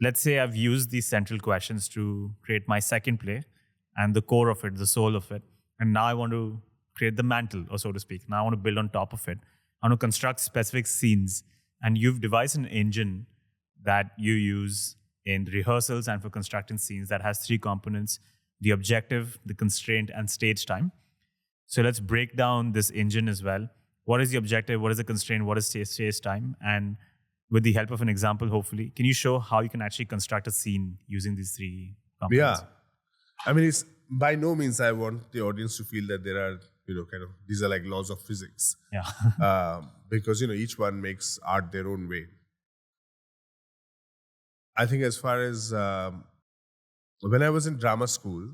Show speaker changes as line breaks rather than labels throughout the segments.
let's say I've used these central questions to create my second play and the core of it, the soul of it. And now I want to create the mantle, or so to speak. Now I want to build on top of it. I want to construct specific scenes. And you've devised an engine that you use in rehearsals and for constructing scenes that has three components: the objective, the constraint, and stage time. So let's break down this engine as well. What is the objective? What is the constraint? What is stage time? And with the help of an example, hopefully, can you show how you can actually construct a scene using these three components?
Yeah. I mean, it's by no means I want the audience to feel that there are, these are like laws of physics.
Yeah.
Because, each one makes art their own way. I think as far as when I was in drama school,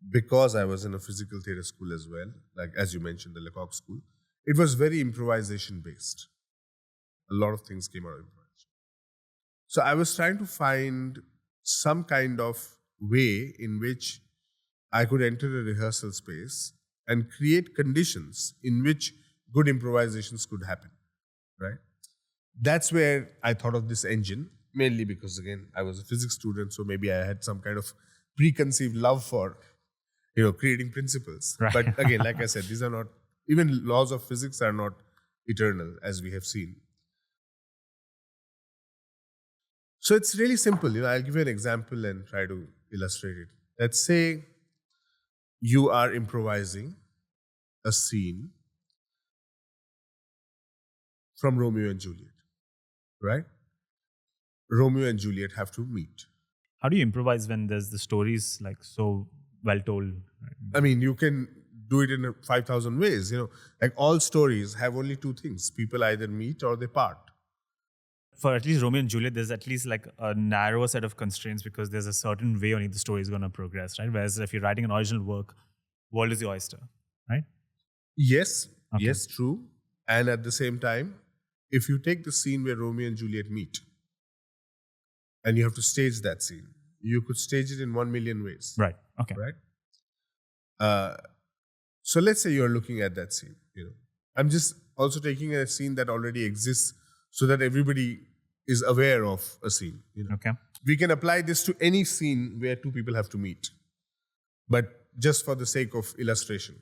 because I was in a physical theatre school as well, like as you mentioned, the Lecoq School, it was very improvisation based. A lot of things came out of improvisation. So I was trying to find some kind of way in which I could enter a rehearsal space and create conditions in which good improvisations could happen, right? That's where I thought of this engine, mainly because, again, I was a physics student, so maybe I had some kind of preconceived love for, creating principles.
Right.
But again, like I said, these are not, even laws of physics are not eternal, as we have seen. So it's really simple. I'll give you an example and try to illustrate it. Let's say you are improvising a scene from Romeo and Juliet, right? Romeo and Juliet have to meet.
How do you improvise when there's the stories like so well told?
I mean, you can do it in 5,000 ways. Like all stories have only two things: people either meet or they part.
For at least Romeo and Juliet, there's at least like a narrower set of constraints because there's a certain way only the story is going to progress, right? Whereas if you're writing an original work, world is the oyster, right?
Yes,
Okay.
yes, true. And at the same time, if you take the scene where Romeo and Juliet meet, and you have to stage that scene, you could stage it in 1 million ways.
Right. Okay.
Right? So let's say you're looking at that scene. I'm just also taking a scene that already exists so that everybody is aware of a scene.
Okay.
We can apply this to any scene where two people have to meet, but just for the sake of illustration.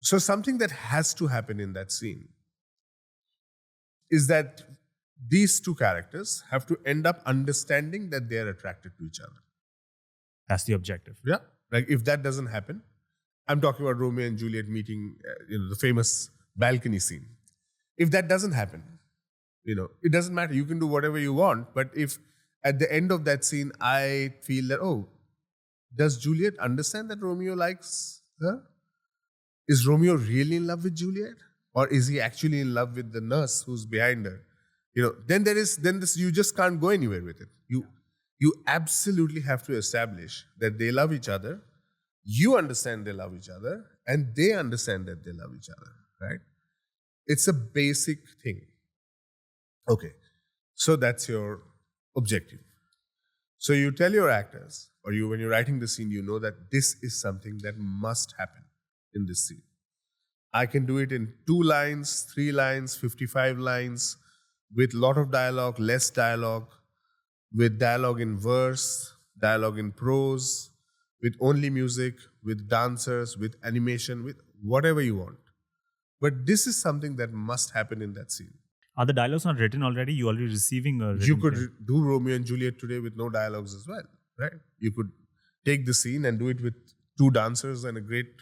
So something that has to happen in that scene is that these two characters have to end up understanding that they are attracted to each other.
That's the objective.
Yeah. Like if that doesn't happen, I'm talking about Romeo and Juliet meeting, the famous balcony scene. If that doesn't happen, it doesn't matter. You can do whatever you want. But if at the end of that scene, I feel that, does Juliet understand that Romeo likes her? Is Romeo really in love with Juliet? Or is he actually in love with the nurse who's behind her? Then you just can't go anywhere with it. You absolutely have to establish that they love each other. You understand they love each other, and they understand that they love each other, right? It's a basic thing. Okay, so that's your objective. So you tell your actors, or when you're writing the scene, you know that this is something that must happen in this scene. I can do it in 2 lines, 3 lines, 55 lines, with a lot of dialogue, less dialogue, with dialogue in verse, dialogue in prose, with only music, with dancers, with animation, with whatever you want. But this is something that must happen in that scene.
Are the dialogues not written already? You're already receiving a written
You could
play?
do Romeo and Juliet today with no dialogues as well, right? You could take the scene and do it with 2 dancers and a great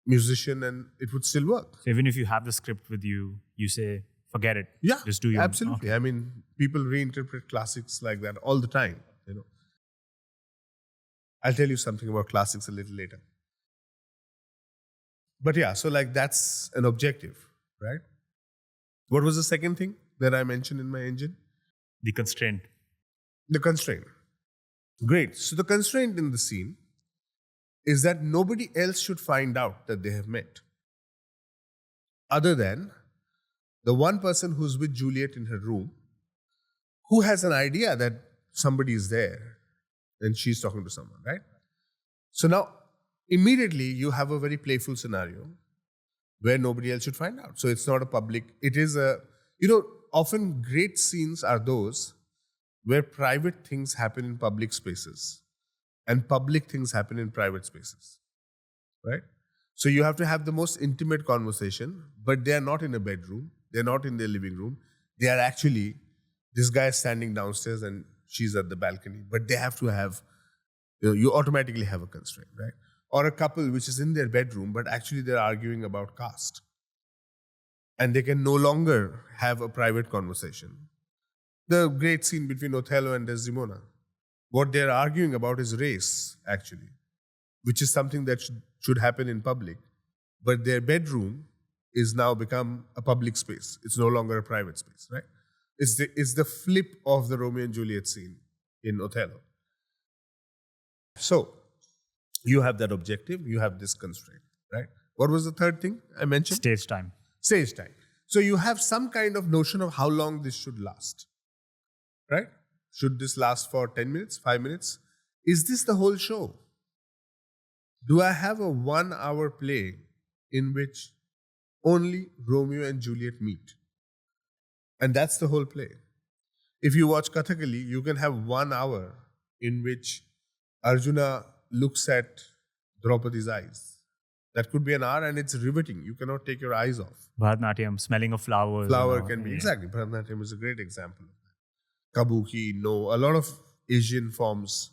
musician, and it would still work.
So even if you have the script with you, you say, forget it.
Yeah,
Just do your
absolutely.
Okay.
I mean, people reinterpret classics like that all the time. I'll tell you something about classics a little later. But yeah, so like that's an objective, right? What was the second thing that I mentioned in my engine?
The constraint.
The constraint. Great. So the constraint in the scene is that nobody else should find out that they have met, other than the one person who's with Juliet in her room, who has an idea that somebody is there and she's talking to someone, right? So now, immediately you have a very playful scenario where nobody else should find out. So it's not a public, it is often great scenes are those where private things happen in public spaces and public things happen in private spaces, right? So you have to have the most intimate conversation, but they are not in a bedroom. They're not in their living room. They are actually, this guy is standing downstairs and she's at the balcony, but they have to have, you automatically have a constraint, right? Or a couple which is in their bedroom, but actually they're arguing about caste. And they can no longer have a private conversation. The great scene between Othello and Desdemona. What they're arguing about is race, actually, which is something that should happen in public. But their bedroom is now become a public space. It's no longer a private space, right? It's the flip of the Romeo and Juliet scene in Othello. So, you have that objective, you have this constraint, right? What was the third thing I mentioned?
Stage time.
Stage time. So you have some kind of notion of how long this should last, right? Should this last for 10 minutes, 5 minutes? Is this the whole show? Do I have a 1 hour play in which only Romeo and Juliet meet? And that's the whole play. If you watch Kathakali, you can have 1 hour in which Arjuna looks at Draupadi's eyes. That could be an hour and it's riveting. You cannot take your eyes off.
Bharatanatyam, smelling of flowers.
Flower can be, exactly. Bharatanatyam is a great example of that. Kabuki, no. A lot of Asian forms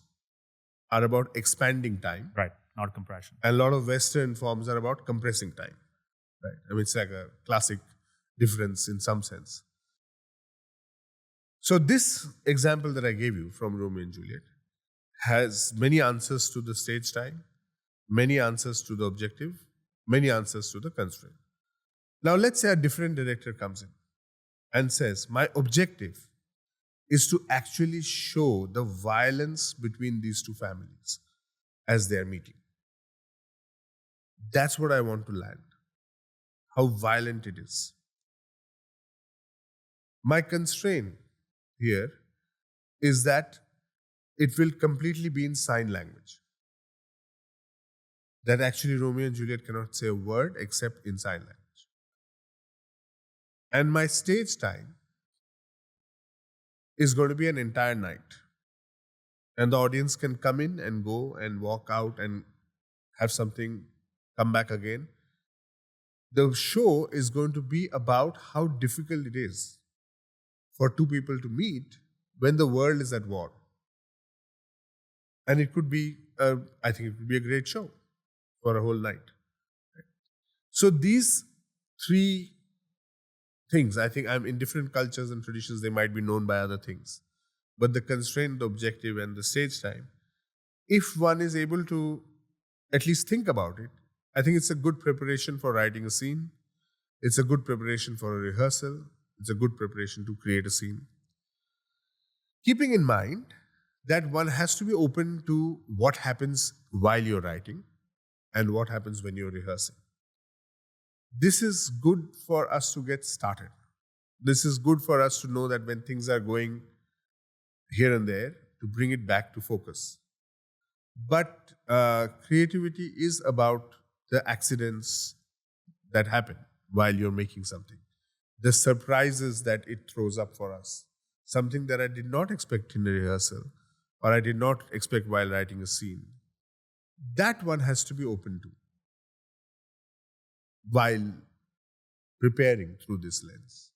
are about expanding time.
Right, not compression.
And a lot of Western forms are about compressing time. Right? I mean, it's like a classic difference in some sense. So this example that I gave you from Romeo and Juliet has many answers to the stage time, many answers to the objective, many answers to the constraint. Now let's say a different director comes in and says, my objective is to actually show the violence between these two families as they are meeting. That's what I want to land. How violent it is. My constraint here is that it will completely be in sign language. That actually Romeo and Juliet cannot say a word except in sign language. And my stage time is going to be an entire night. And the audience can come in and go and walk out and have something, come back again. The show is going to be about how difficult it is for two people to meet when the world is at war. And it could be, I think it could be a great show for a whole night. So these three things, I think in different cultures and traditions, they might be known by other things. But the constraint, the objective, and the stage time, if one is able to at least think about it, I think it's a good preparation for writing a scene. It's a good preparation for a rehearsal. It's a good preparation to create a scene. Keeping in mind that one has to be open to what happens while you're writing and what happens when you're rehearsing. This is good for us to get started. This is good for us to know that when things are going here and there, to bring it back to focus. But creativity is about the accidents that happen while you're making something. The surprises that it throws up for us. Something that I did not expect in a rehearsal or I did not expect while writing a scene. That one has to be open to while preparing through this lens.